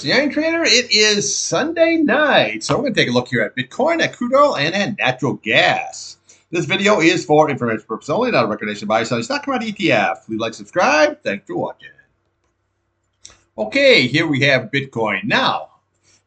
This is the Irontrader. It is Sunday night, so we're going to take a look here at Bitcoin, at crude oil, and at natural gas. This video is for information purposes only, not a recommendation to buy or sell stock commodity ETF. Please like, subscribe. Thanks for watching. Okay, here we have Bitcoin. Now,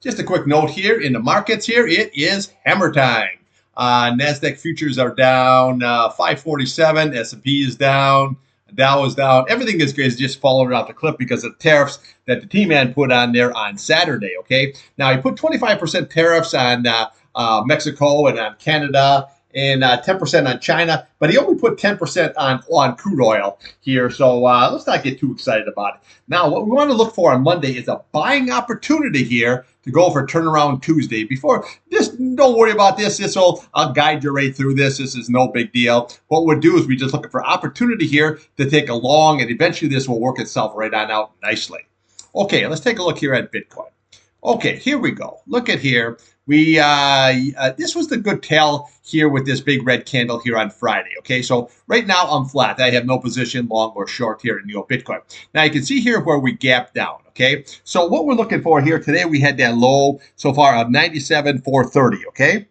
just a quick note here in the markets here, it is hammer time. NASDAQ futures are down 547, S&P is down, Dow is down. Everything is just falling off the cliff because of the tariffs that the T-Man put on there on Saturday, okay? Now, he put 25% tariffs on Mexico and on Canada and 10% on China, but he only put 10% on crude oil here, so let's not get too excited about it. Now, what we want to look for on Monday is a buying opportunity here to go for turnaround Tuesday. Before, just don't worry about this. I'll guide you right through this. This is no big deal. What we'll do is we just looking for opportunity here to take a long, and eventually this will work itself right on out nicely. Okay, let's take a look here at Bitcoin. Okay, here we go. Look at here. We this was the good tell here with this big red candle here on Friday. Okay, so right now I'm flat. I have no position long or short here in Bitcoin. Now you can see here where we gap down. Okay, so what we're looking for here today, we had that low so far of 97,430. Okay.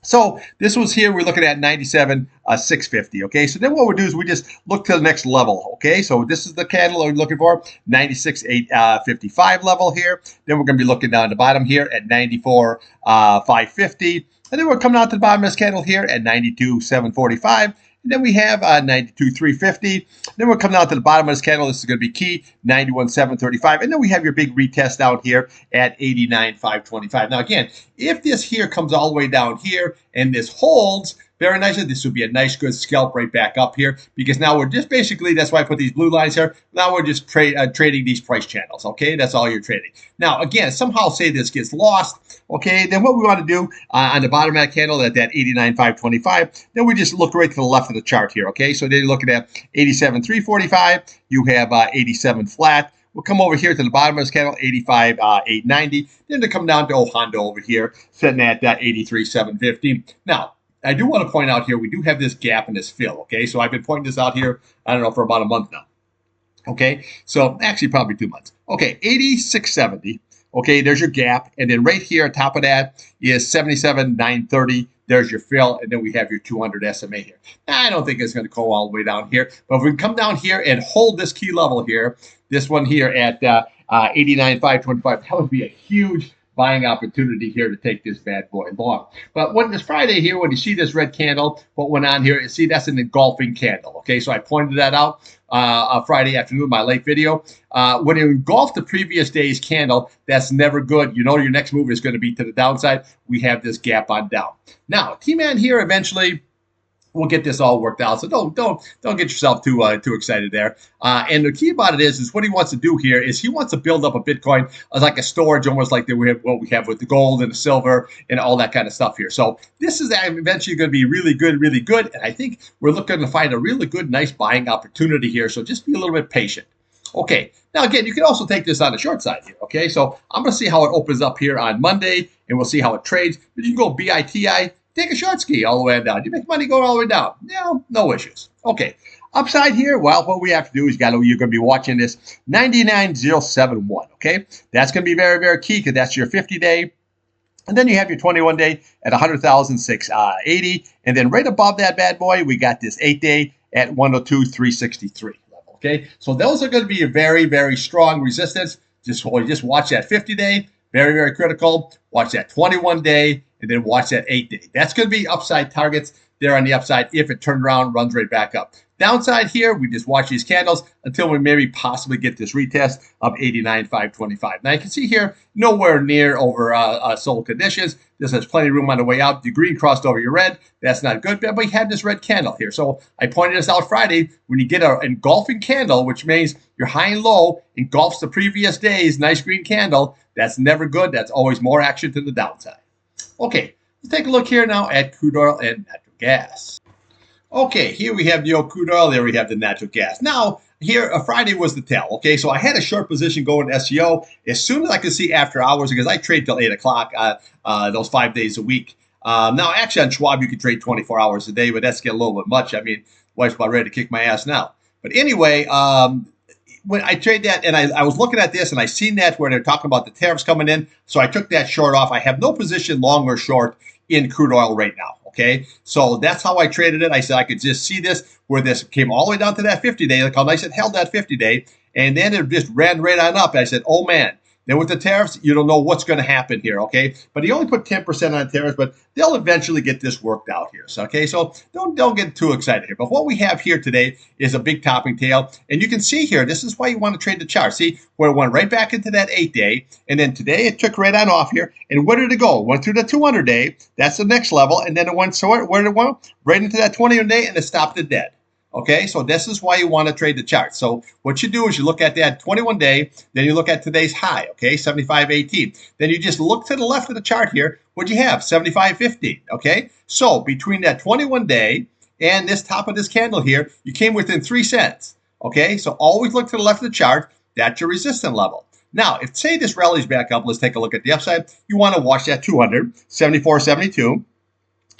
So this was here, we're looking at 97,650, okay? So then what we'll do is we just look to the next level, okay? So this is the candle we're looking for, 96,855 level here. Then we're going to be looking down the bottom here at 94,550. And then we're coming out to the bottom of this candle here at 92,745. And then we have 92,350. Then we're coming out to the bottom of this candle. This is going to be key, 91,735. And then we have your big retest down here at 89,525. Now, again, if this here comes all the way down here and this holds very nicely, this would be a nice, good scalp right back up here, because now we're just basically, that's why I put these blue lines here. Now we're just trading these price channels, okay? That's all you're trading. Now, again, somehow say this gets lost, okay? Then what we want to do on the bottom of that candle at that 89,525, then we just look right to the left of the chart here, okay? So then you're looking at 87,345. You have 87 flat. We'll come over here to the bottom of this candle, 85,890. Then to come down to Honda over here, sitting at 83,750. Now, I do want to point out here, we do have this gap and this fill, okay? So I've been pointing this out here, I don't know, for about a month now, okay? So actually probably 2 months. Okay, 86.70, okay, there's your gap. And then right here on top of that is 77,930. There's your fill, and then we have your 200 SMA here. Now, I don't think it's going to go all the way down here, but if we come down here and hold this key level here, this one here at 89,525, that would be a huge buying opportunity here to take this bad boy long. But when this Friday here, when you see this red candle, what went on here, see that's an engulfing candle. Okay, so I pointed that out Friday afternoon, my late video. When you engulf the previous day's candle, that's never good. You know your next move is going to be to the downside. We have this gap on down. Now, T-Man here eventually we'll get this all worked out. So don't get yourself too excited there. And the key about it is what he wants to do here is he wants to build up a Bitcoin as like a storage, almost like what we have with the gold and the silver and all that kind of stuff here. So this is eventually going to be really good, really good. And I think we're looking to find a really good, nice buying opportunity here. So just be a little bit patient. Okay. Now, again, you can also take this on the short side here. Okay. So I'm going to see how it opens up here on Monday, and we'll see how it trades. But you can go BITI. Take a short ski all the way down. You make money going all the way down. No issues. Okay. Upside here, well, what we have to do is you're going to be watching this 99,071. Okay. That's going to be very, very key because that's your 50-day. And then you have your 21-day at 100,680. And then right above that bad boy, we got this 8-day at 102,363 level. Okay. So those are going to be a very, very strong resistance. Just watch that 50-day. Very, very critical. Watch that 21-day. And then watch that 8-day. That's going to be upside targets there on the upside. If it turns around, runs right back up. Downside here, we just watch these candles until we maybe possibly get this retest of 89,525. Now you can see here, nowhere near over sold conditions. This has plenty of room on the way out. The green crossed over your red. That's not good, but we had this red candle here. So I pointed this out Friday. When you get an engulfing candle, which means your high and low engulfs the previous day's nice green candle, that's never good. That's always more action to the downside. Okay, let's take a look here now at crude oil and natural gas. Okay, here we have the old crude oil. There we have the natural gas. Now, here, Friday was the tell. Okay, so I had a short position going to SEO as soon as I could see after hours because I trade till 8 o'clock those 5 days a week. Now, actually, on Schwab, you can trade 24 hours a day, but that's getting a little bit much. I mean, wife's about ready to kick my ass now. But anyway, when I trade that, and I was looking at this, and I seen that where they're talking about the tariffs coming in, so I took that short off. I have no position long or short in crude oil right now. Okay, so that's how I traded it. I said I could just see this where this came all the way down to that 50-day. Look how nice it held that 50-day, and then it just ran right on up. And I said, oh man. Then with the tariffs, you don't know what's going to happen here, okay? But he only put 10% on tariffs, but they'll eventually get this worked out here. So, okay, so don't get too excited here. But what we have here today is a big topping tail, and you can see here, this is why you want to trade the chart. See, where it went right back into that 8-day, and then today it took right on off here. And where did it go? It went through the 200-day. That's the next level, and then it went where did it go? Right into that 20-day, and it stopped it dead. Okay, so this is why you want to trade the chart. So what you do is you look at that 21-day, then you look at today's high, okay, 75.18. Then you just look to the left of the chart here. What'd you have? 75.15, okay? So between that 21-day and this top of this candle here, you came within 3 cents, okay? So always look to the left of the chart. That's your resistance level. Now, if say this rallies back up, let's take a look at the upside. You want to watch that 200, 74.72.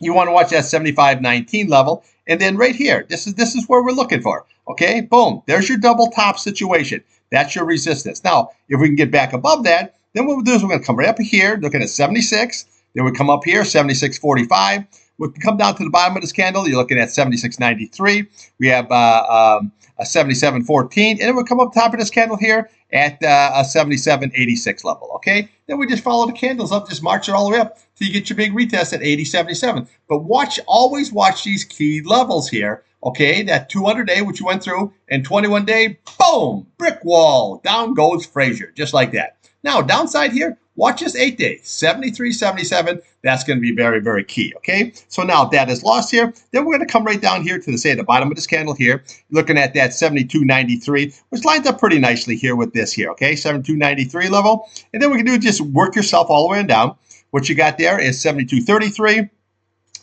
You want to watch that 75.19 level, and then right here, this is where we're looking for. Okay, boom, there's your double top situation. That's your resistance. Now, if we can get back above that, then what we'll do is we're going to come right up here, looking at 76. Then we come up here, 76.45. We can come down to the bottom of this candle. You're looking at 76.93. We have a 77.14, and then we'll come up top of this candle here at a 77.86 level. Okay, then we just follow the candles up, just march it all the way up till you get your big retest at 80.77. But always watch these key levels here. Okay, that 200-day, which you went through, and 21-day, boom, brick wall, down goes Frazier, just like that. Now, downside here, watch this 8-day, 73.77. That's going to be very, very key, okay? So now if that is lost here, then we're going to come right down here to the bottom of this candle here, looking at that 72.93, which lines up pretty nicely here with this here, okay? 72.93 level. And then we can do just work yourself all the way down. What you got there is 72.33.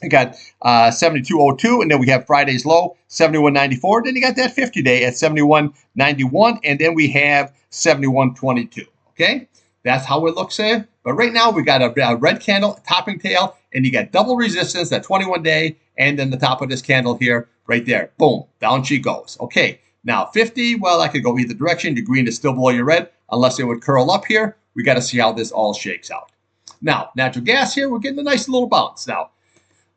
You got 72.02, and then we have Friday's low, 71.94. Then you got that 50-day at 71.91, and then we have 71.22, okay? That's how it looks in. But right now, we got a red candle, topping tail, and you got double resistance, that 21-day, and then the top of this candle here, right there. Boom, down she goes. Okay, now 50, well, I could go either direction. Your green is still below your red, unless it would curl up here. We got to see how this all shakes out. Now, natural gas here, we're getting a nice little bounce. Now,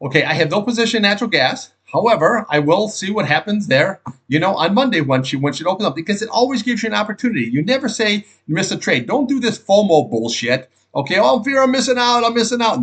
okay, I have no position in natural gas. However, I will see what happens there, on Monday once it opens up, because it always gives you an opportunity. You never say you miss a trade. Don't do this FOMO bullshit. Okay, oh, fear I'm missing out.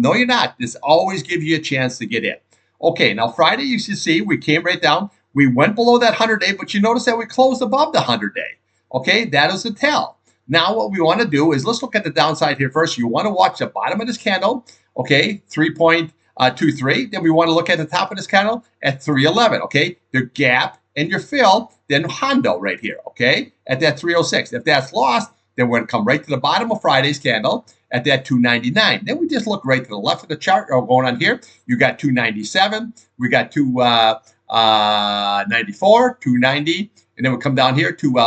No, you're not. This always gives you a chance to get in. Okay, now Friday, you should see, we came right down. We went below that 100-day, but you notice that we closed above the 100-day. Okay, that is a tell. Now what we want to do is let's look at the downside here first. You want to watch the bottom of this candle, okay, 3.23. Then we want to look at the top of this candle at 311, okay? The gap and your fill, then Hondo right here, okay, at that 306. If that's lost, then we're going to come right to the bottom of Friday's candle at that 299. Then we just look right to the left of the chart going on here. You got 297, we got 294, 290, and then we come down here to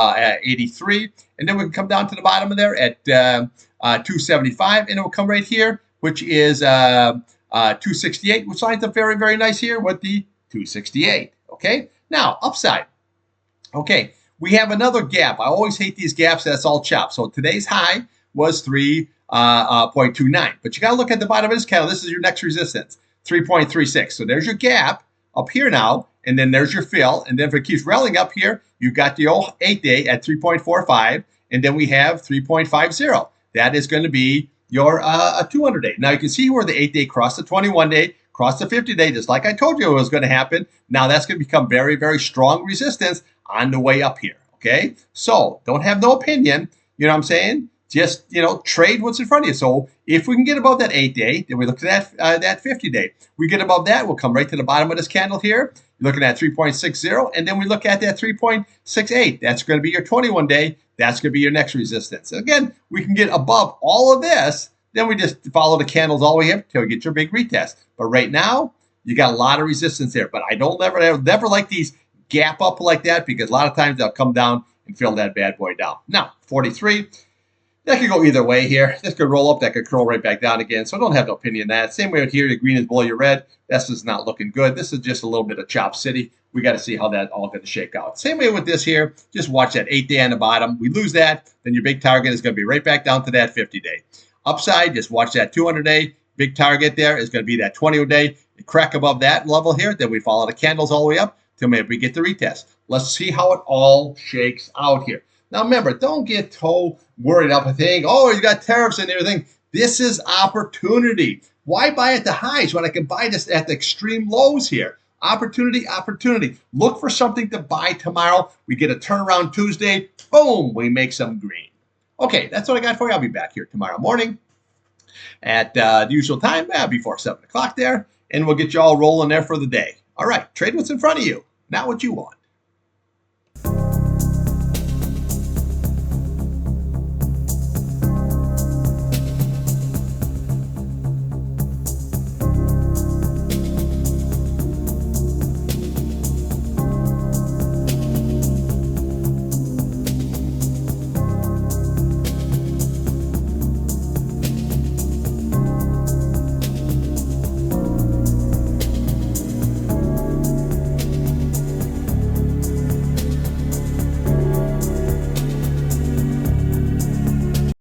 83, and then we can come down to the bottom of there at 275, and it will come right here, which is 268, which lines up very, very nice here with the 268. Okay, now upside. Okay, we have another gap. I always hate these gaps. That's all chopped. So today's high was 3.29, but you got to look at the bottom of this candle. This is your next resistance, 3.36. So there's your gap up here now, and then there's your fill. And then if it keeps rallying up here, you've got the old 8-day at 3.45, and then we have 3.50. That is going to be your 200-day. Now you can see where the 8-day crossed the 21-day, crossed the 50-day, just like I told you it was going to happen. Now that's going to become very, very strong resistance on the way up here. Okay, so don't have no opinion. You know what I'm saying? Just trade what's in front of you. So if we can get above that 8-day, then we look at that 50-day. We get above that, we'll come right to the bottom of this candle here. You're looking at 3.60, and then we look at that 3.68. That's going to be your 21-day. That's going to be your next resistance. Again, we can get above all of this, then we just follow the candles all the way up until we get your big retest. But right now, you got a lot of resistance there. But I don't never like these gap up like that, because a lot of times they'll come down and fill that bad boy down. Now, 43. That could go either way here. This could roll up. That could curl right back down again. So I don't have no opinion on that. Same way with here. The green is below your red. This is not looking good. This is just a little bit of chop city. we got to see how that all going to shake out. Same way with this here. Just watch that 8-day on the bottom. We lose that, then your big target is going to be right back down to that 50-day. Upside, just watch that 200-day. Big target there is going to be that 20-day. Crack above that level here, then we follow the candles all the way up till maybe we get the retest. Let's see how it all shakes out here. Now remember, don't get too worried up and think, oh, you got tariffs and everything. This is opportunity. Why buy at the highs when I can buy this at the extreme lows here? Opportunity, opportunity. Look for something to buy tomorrow. We get a turnaround Tuesday. Boom, we make some green. Okay, that's what I got for you. I'll be back here tomorrow morning at the usual time, before 7 o'clock there, and we'll get you all rolling there for the day. All right, trade what's in front of you, not what you want.